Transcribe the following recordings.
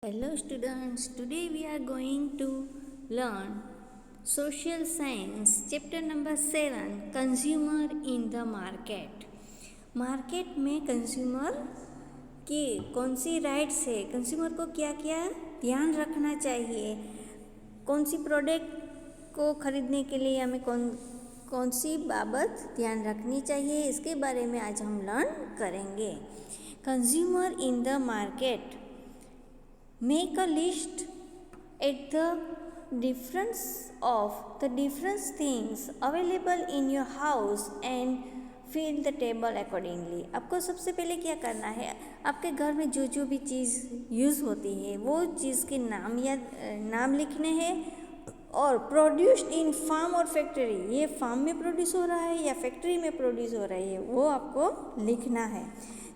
Hello students, today we are going to learn Social Science chapter number 7 Consumer in the Market। Market में consumer की कौन सी rights है, consumer को क्या क्या ध्यान रखना चाहिए, कौन सी प्रोडक्ट को खरीदने के लिए हमें कौन सी बाबत ध्यान रखनी चाहिए, इसके बारे में आज हम लर्न करेंगे। Consumer in the market, make a list at the difference of the different things available in your house and fill the table accordingly। आपको सबसे पहले क्या करना है, आपके घर में जो जो भी चीज़ यूज़ होती है वो चीज़ के नाम लिखने हैं और प्रोड्यूस्ड इन फार्म और फैक्ट्री, ये फार्म में प्रोड्यूस हो रहा है या फैक्ट्री में प्रोड्यूस हो रही है वो आपको लिखना है।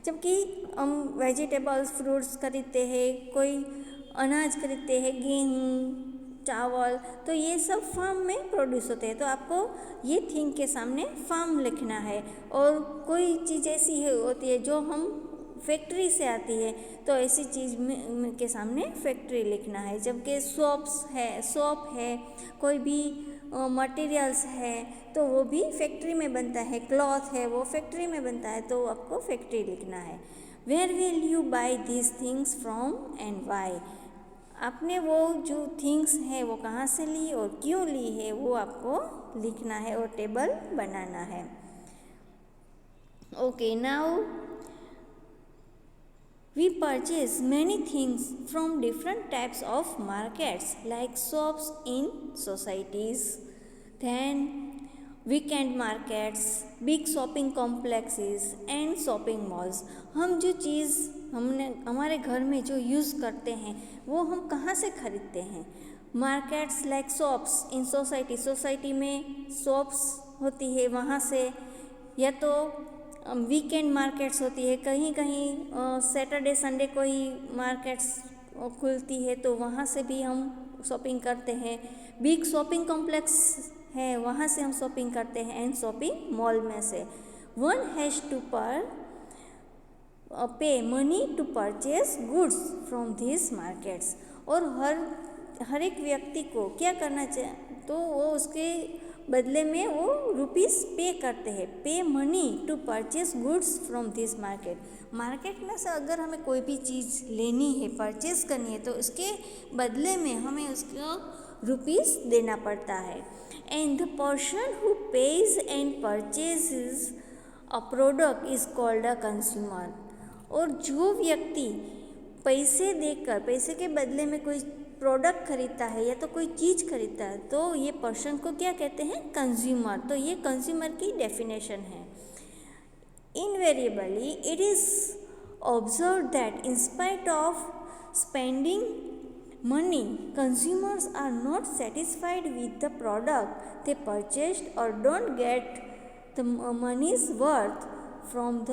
जबकि हम वेजिटेबल्स फ्रूट्स खरीदते हैं, कोई अनाज खरीदते हैं, गेहूँ चावल, तो ये सब फार्म में प्रोड्यूस होते हैं, तो आपको ये थिंग के सामने फार्म लिखना है। और कोई चीज़ ऐसी होती है जो हम फैक्ट्री से आती है, तो ऐसी चीज़ के सामने फैक्ट्री लिखना है। जबकि सोप है, कोई भी मटेरियल्स है तो वो भी फैक्ट्री में बनता है, क्लॉथ है वो फैक्ट्री में बनता है, तो आपको फैक्ट्री लिखना है। Where will you buy this things from and why, आपने वो जो थिंग्स है वो कहाँ से ली और क्यों ली है वो आपको लिखना है और टेबल बनाना है। Okay, now we purchase many things from different types of markets like shops in societies, then weekend markets, big shopping complexes and shopping malls। हम जो चीज़ हमारे घर में जो यूज़ करते हैं वो हम कहाँ से खरीदते हैं। Markets like shops in society में शॉप्स होती है वहाँ से, या तो वीकेंड मार्केट्स होती है, कहीं कहीं सैटरडे संडे को ही मार्केट्स खुलती है तो वहाँ से भी हम शॉपिंग करते हैं। बिग शॉपिंग कॉम्प्लेक्स है वहाँ से हम शॉपिंग करते हैं, एंड शॉपिंग मॉल में से। One has to pay money to purchase goods from this markets, और हर एक व्यक्ति को क्या करना चाहिए, तो वो उसके बदले में वो रुपीस पे करते हैं, pay money to purchase goods from this market में से अगर हमें कोई भी चीज़ लेनी है, परचेज करनी है, तो उसके बदले में हमें उसको रुपीस देना पड़ता है। And the person who page and purchases a product is called a consumer, और जो व्यक्ति पैसे देकर पैसे के बदले में कोई प्रोडक्ट खरीदता है या तो कोई चीज़ खरीदता है तो ये पर्सन को क्या कहते हैं, कंज्यूमर। तो ये कंज्यूमर की डेफिनेशन है। Invariably it is observe that in spite of spending money consumers are not satisfied with the product they purchased or don't get the money's worth from the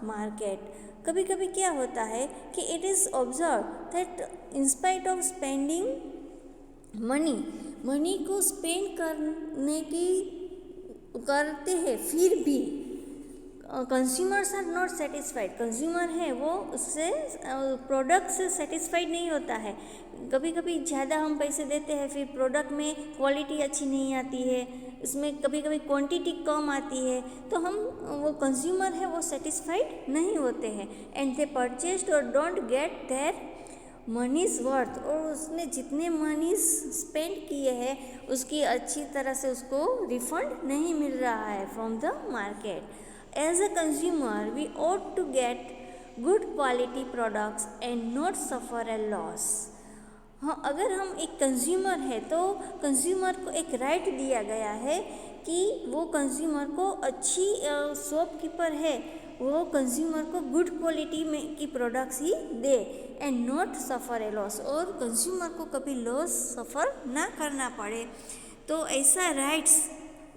market. कभी कभी क्या होता है कि it is observe that in spite of spending money को spend करते हैं फिर भी consumers are not satisfied, consumer है वो उससे प्रोडक्ट से सेटिस्फाइड नहीं होता है। कभी कभी ज़्यादा हम पैसे देते हैं फिर प्रोडक्ट में क्वालिटी अच्छी नहीं आती है, इसमें कभी कभी क्वांटिटी कम आती है, तो हम वो कंज्यूमर है वो सेटिस्फाइड नहीं होते हैं। And they purchased or don't gate there मनीज worth, और उसने जितने मनीज स्पेंड किए हैं उसकी अच्छी तरह से उसको रिफंड नहीं मिल रहा है from the market. As a consumer, we ought to get good quality products and not suffer a loss। हाँ, अगर हम एक कंज्यूमर है तो कंज्यूमर को एक राइट दिया गया है कि वो कंज्यूमर को अच्छी शॉपकीपर है वो कंज्यूमर को गुड क्वालिटी में की products he they, and not suffer A loss, और कंज्यूमर को कभी लॉस सफ़र ना करना पड़े। तो ऐसा राइट्स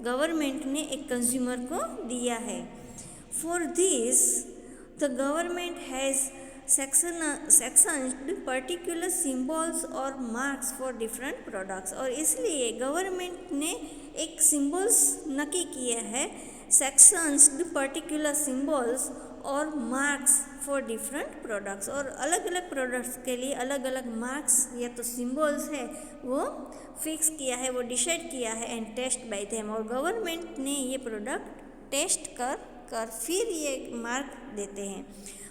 गवर्नमेंट ने एक कंज्यूमर को दिया है। For this, the government has sectioned particular symbols or marks for different products, और इसलिए गवर्नमेंट ने एक सिम्बल्स नक्की किए हैं, sections particular symbols और मार्क्स फॉर डिफरेंट प्रोडक्ट्स, और अलग अलग प्रोडक्ट्स के लिए अलग अलग मार्क्स या तो सिंबल्स है वो फिक्स किया है, वो डिसाइड किया है एंड टेस्ट बाय देम, और गवर्नमेंट ने ये प्रोडक्ट टेस्ट कर फिर ये मार्क देते हैं।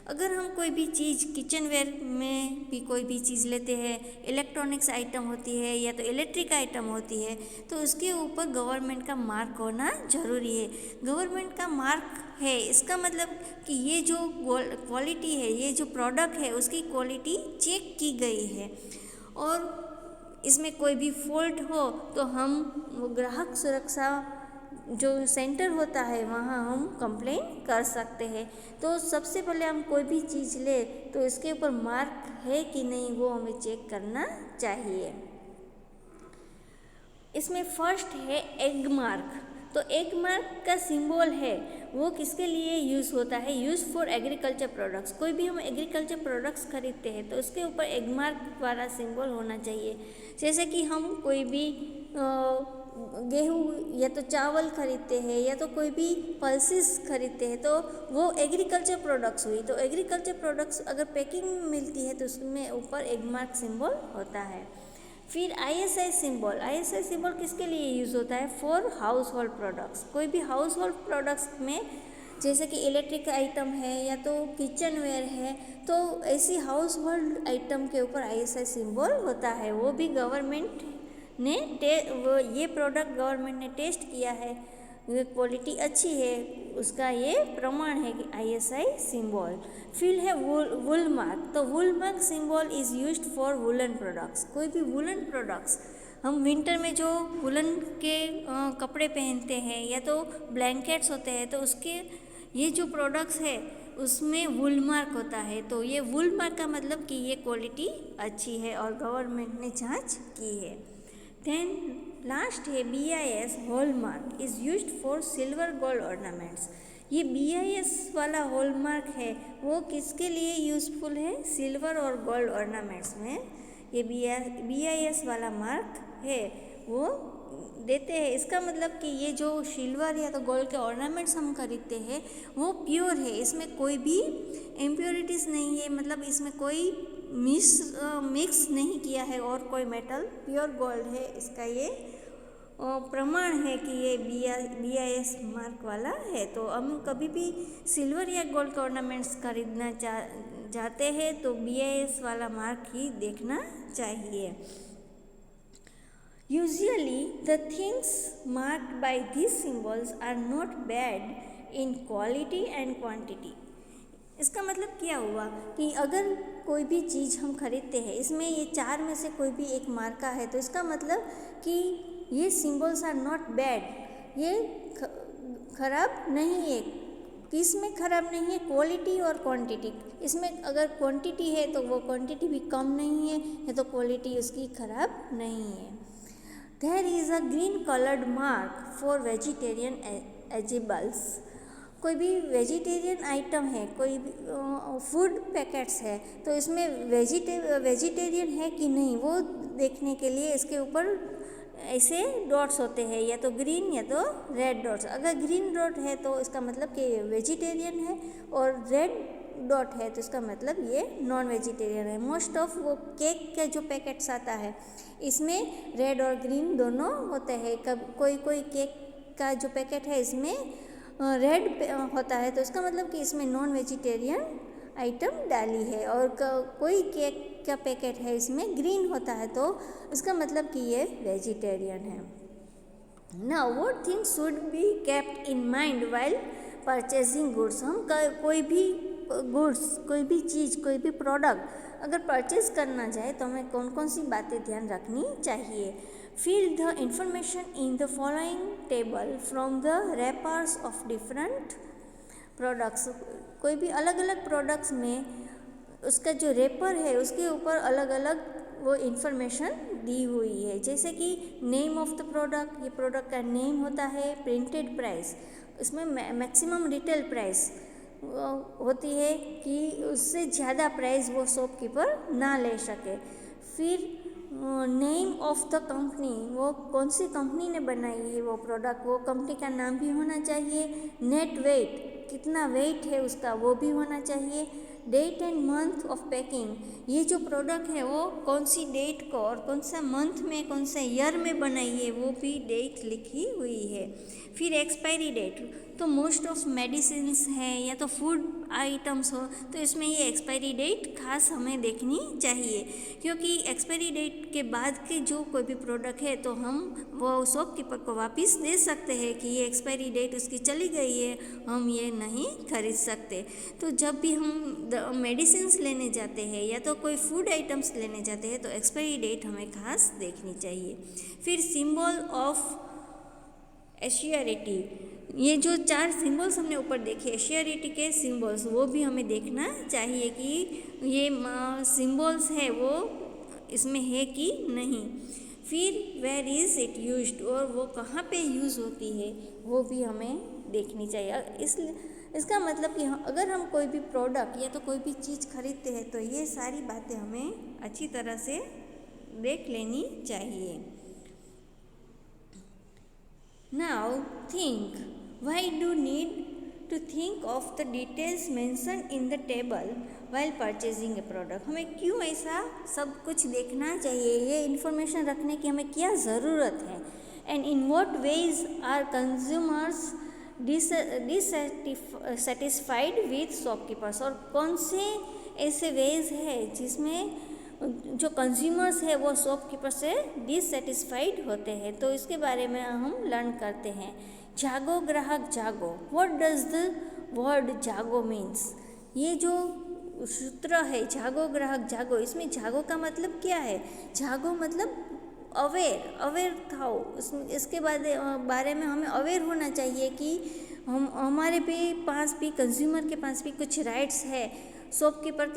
अगर हम कोई भी चीज़ किचनवेयर में भी कोई भी चीज़ लेते हैं, इलेक्ट्रॉनिक्स आइटम होती है या तो इलेक्ट्रिक आइटम होती है, तो उसके ऊपर गवर्नमेंट का मार्क होना ज़रूरी है। गवर्नमेंट का मार्क है इसका मतलब कि ये जो क्वालिटी है, ये जो प्रोडक्ट है उसकी क्वालिटी चेक की गई है, और इसमें कोई भी फॉल्ट हो तो हम वो ग्राहक सुरक्षा जो सेंटर होता है वहाँ हम कंप्लेन कर सकते हैं। तो सबसे पहले हम कोई भी चीज़ ले तो इसके ऊपर मार्क है कि नहीं वो हमें चेक करना चाहिए। इसमें फर्स्ट है एग मार्क। तो एग मार्क का सिंबल है वो किसके लिए यूज़ होता है? Use for agriculture products. कोई भी हम एग्रीकल्चर प्रोडक्ट्स खरीदते हैं तो उसके ऊपर एग मार्क वाला सिंबल होना चाहिए। जैसे कि हम कोई भी गेहूँ या तो चावल खरीदते हैं या तो कोई भी पल्सेस खरीदते हैं तो वो एग्रीकल्चर प्रोडक्ट्स हुई। तो एग्रीकल्चर प्रोडक्ट्स अगर पैकिंग में मिलती है तो उसमें ऊपर एग मार्क सिंबल होता है। फिर ISI सिंबल। ISI सिंबल किसके लिए यूज़ होता है? For house hold products. कोई भी हाउस होल्ड प्रोडक्ट्स में जैसे कि इलेक्ट्रिक आइटम है या तो किचनवेयर है, तो ऐसी हाउस होल्ड आइटम के ऊपर ISI सिंबल होता है। वो भी गवर्नमेंट ने वो ये प्रोडक्ट गवर्नमेंट ने टेस्ट किया है, ये क्वालिटी अच्छी है, उसका ये प्रमाण है कि ISI सिंबल। फिर है वुल मार्क। तो wool mark symbol is used for woollen products. कोई भी वुलन प्रोडक्ट्स, हम विंटर में जो वुलन के कपड़े पहनते हैं या तो ब्लैंकेट्स होते हैं, तो उसके ये जो प्रोडक्ट्स है उसमें वुल मार्क होता है। तो ये वुल मार्क का मतलब कि ये क्वालिटी अच्छी है और गवर्नमेंट ने जांच की है। देन लास्ट है BIS hallmark is used for silver gold ornaments. ये BIS वाला हॉलमार्क है वो किसके लिए यूज़फुल है? सिल्वर और गोल्ड ऑर्नामेंट्स में ये BIS वाला मार्क है वो देते हैं। इसका मतलब कि ये जो सिल्वर या तो गोल्ड के ऑर्नामेंट्स हम खरीदते हैं वो प्योर है, इसमें कोई भी इम्प्योरिटीज़ नहीं है, मतलब इसमें कोई मिक्स नहीं किया है और कोई मेटल प्योर गोल्ड है, इसका ये प्रमाण है कि ये BIS मार्क वाला है। तो हम कभी भी सिल्वर या गोल्ड के ऑर्नामेंट्स खरीदना चाहते हैं तो BIS वाला मार्क ही देखना चाहिए। Usually the things marked by these symbols are not bad in quality and quantity. इसका मतलब क्या हुआ कि अगर कोई भी चीज़ हम खरीदते हैं, इसमें ये चार में से कोई भी एक मार्का है, तो इसका मतलब कि ये सिंबल्स आर नॉट बैड, ये खराब नहीं है। किस में खराब नहीं है? क्वालिटी और क्वांटिटी। इसमें अगर क्वांटिटी है तो वो क्वांटिटी भी कम नहीं है, या तो क्वालिटी उसकी खराब नहीं है। There is a green colored mark for vegetarian eatables. कोई भी वेजिटेरियन आइटम है, कोई भी फूड पैकेट्स है, तो इसमें वेजिटेरियन है कि नहीं वो देखने के लिए इसके ऊपर ऐसे डॉट्स होते हैं, या तो ग्रीन या तो रेड डॉट्स। अगर ग्रीन डॉट है तो इसका मतलब कि ये वेजिटेरियन है, और रेड डॉट है तो इसका मतलब ये नॉन वेजिटेरियन है। मोस्ट ऑफ वो केक के जो पैकेट्स आता है इसमें रेड और ग्रीन दोनों होते हैं। कोई केक का जो पैकेट है इसमें रेड होता है, तो इसका मतलब कि इसमें नॉन वेजिटेरियन आइटम डाली है, और कोई केक का पैकेट है इसमें ग्रीन होता है तो इसका मतलब कि ये वेजिटेरियन है। Now what things should be kept in mind while purchasing goods. हम कोई भी गुड्स, कोई भी चीज़, कोई भी प्रोडक्ट अगर परचेज करना चाहे तो हमें कौन कौन सी बातें ध्यान रखनी चाहिए? Fill the information in the following table from the wrappers of different products. कोई भी अलग अलग प्रोडक्ट्स में उसका जो रैपर है उसके ऊपर अलग अलग वो इन्फॉर्मेशन दी हुई है। जैसे कि नेम ऑफ द प्रोडक्ट, ये प्रोडक्ट का नेम होता है। प्रिंटेड प्राइस, इसमें मैक्सिमम रिटेल प्राइस होती है कि उससे ज़्यादा प्राइस वो शॉपकीपर ना ले सके। फिर नेम ऑफ द कंपनी, वो कौन सी कंपनी ने बनाई है वो प्रोडक्ट, वो कंपनी का नाम भी होना चाहिए। नेट वेट, कितना वेट है उसका वो भी होना चाहिए। Date and month of packing, ये जो प्रोडक्ट है वो कौन सी डेट को और कौन सा मंथ में कौन से ईयर में बनाई है वो भी डेट लिखी हुई है। फिर एक्सपायरी डेट, तो मोस्ट ऑफ मेडिसिन्स है या तो फूड आइटम्स हो तो इसमें ये एक्सपायरी डेट खास हमें देखनी चाहिए, क्योंकि एक्सपायरी डेट के बाद के जो कोई भी प्रोडक्ट है तो हम वो शॉपकीपर को वापस दे सकते हैं कि ये एक्सपायरी डेट उसकी चली गई है, हम ये नहीं खरीद सकते। तो जब भी हम मेडिसिन्स लेने जाते हैं या तो कोई फूड आइटम्स लेने जाते हैं तो एक्सपायरी डेट हमें खास देखनी चाहिए। फिर सिंबल ऑफ एश्योरिटी, ये जो 4 सिंबल्स हमने ऊपर देखे एश्योरिटी के सिंबल्स, वो भी हमें देखना चाहिए कि ये सिंबल्स है वो इसमें है कि नहीं। फिर वेयर इज़ इट यूज्ड, और वो कहाँ पे यूज़ होती है वो भी हमें देखनी चाहिए। इसका मतलब कि अगर हम कोई भी प्रोडक्ट या तो कोई भी चीज़ खरीदते हैं तो ये सारी बातें हमें अच्छी तरह से देख लेनी चाहिए। Now think, why do need to think of the details mentioned in the table while purchasing a product? हमें क्यों ऐसा सब कुछ देखना चाहिए, ये इन्फॉर्मेशन रखने की हमें क्या ज़रूरत है। And in what ways are consumers dissatisfied with shopkeepers, और कौन से ऐसे वेज है जिसमें जो कंज्यूमर्स है वो शॉपकीपर से डिससेटिस्फाइड होते हैं, तो इसके बारे में हम लर्न करते हैं। जागो ग्राहक जागो, व्हाट डज द वर्ड जागो मीन्स, ये जो सूत्र है जागो ग्राहक जागो, इसमें जागो का मतलब क्या है? जागो मतलब अवेयर था। इसके बारे में हमें अवेयर होना चाहिए कि हमारे पास भी कंज्यूमर के पास भी कुछ राइट्स है। शॉपकीपर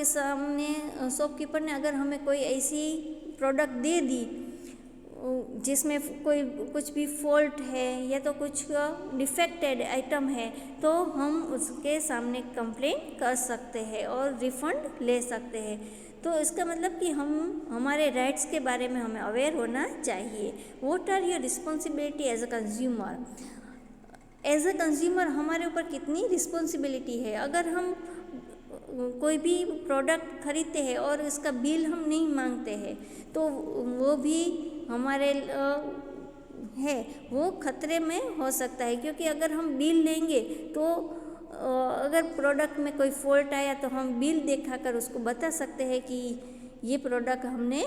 ने अगर हमें कोई ऐसी प्रोडक्ट दे दी जिसमें कुछ भी फॉल्ट है या तो कुछ डिफेक्टेड आइटम है तो हम उसके सामने कंप्लेंट कर सकते हैं और रिफ़ंड ले सकते हैं। तो इसका मतलब कि हमारे राइट्स के बारे में हमें अवेयर होना चाहिए। What are your responsibility as a consumer, as a consumer हमारे ऊपर कितनी रिस्पॉन्सिबिलिटी है। अगर हम कोई भी प्रोडक्ट खरीदते हैं और इसका बिल हम नहीं मांगते हैं तो वो भी हमारे है वो खतरे में हो सकता है, क्योंकि अगर हम बिल लेंगे तो अगर प्रोडक्ट में कोई फॉल्ट आया तो हम बिल दिखाकर उसको बता सकते हैं कि ये प्रोडक्ट हमने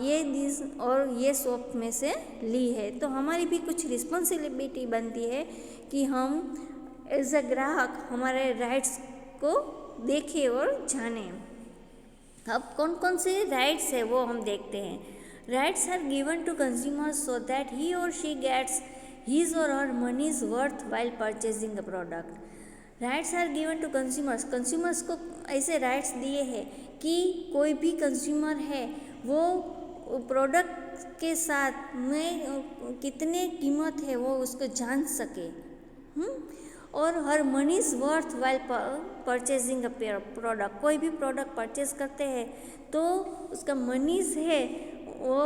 ये और ये शॉप में से ली है। तो हमारी भी कुछ रिस्पॉन्सिबिलिटी बनती है कि हम एज अ ग्राहक हमारे राइट्स को देखें और जानें। अब कौन कौन से राइट्स है वो हम देखते हैं। Rights are given to consumers so that he or she gets his or her money's worth while purchasing a product. Rights are given to consumers को ऐसे राइट्स दिए हैं कि कोई भी कंज्यूमर है वो प्रोडक्ट के साथ में कितने कीमत है वो उसको जान सके, or her money's worth while purchasing a product. कोई भी प्रोडक्ट परचेज करते हैं तो उसका मनीज है वो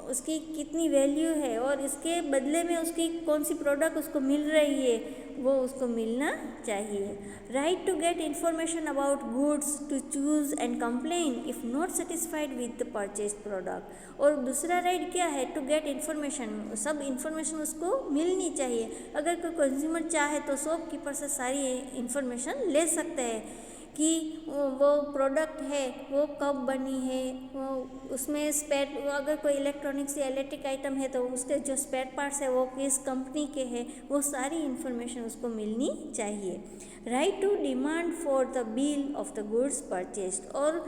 उसकी कितनी वैल्यू है और इसके बदले में उसकी कौन सी प्रोडक्ट उसको मिल रही है वो उसको मिलना चाहिए। Right to get information about goods to choose and complain if not satisfied with the purchase product. और दूसरा राइट क्या है? टू गेट इन्फॉर्मेशन, सब इन्फॉर्मेशन उसको मिलनी चाहिए। अगर कोई कंज्यूमर चाहे तो शॉपकीपर से सारी इन्फॉर्मेशन ले सकते हैं कि वो प्रोडक्ट है वो कब बनी है, वो उसमें स्पेयर, अगर कोई इलेक्ट्रॉनिक्स या इलेक्ट्रिक आइटम है तो उसके जो स्पेयर पार्ट्स है वो किस कंपनी के हैं, वो सारी इन्फॉर्मेशन उसको मिलनी चाहिए। Right to demand for the bill of the goods purchased, और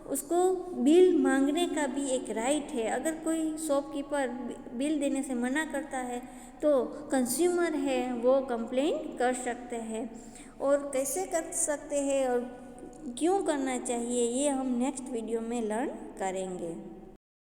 उसको बिल मांगने का भी एक राइट है। अगर कोई शॉपकीपर बिल देने से मना करता है तो कंज्यूमर है वो कंप्लेंट कर सकते हैं। और कैसे कर सकते हैं और क्यों करना चाहिए ये हम नेक्स्ट वीडियो में लर्न करेंगे।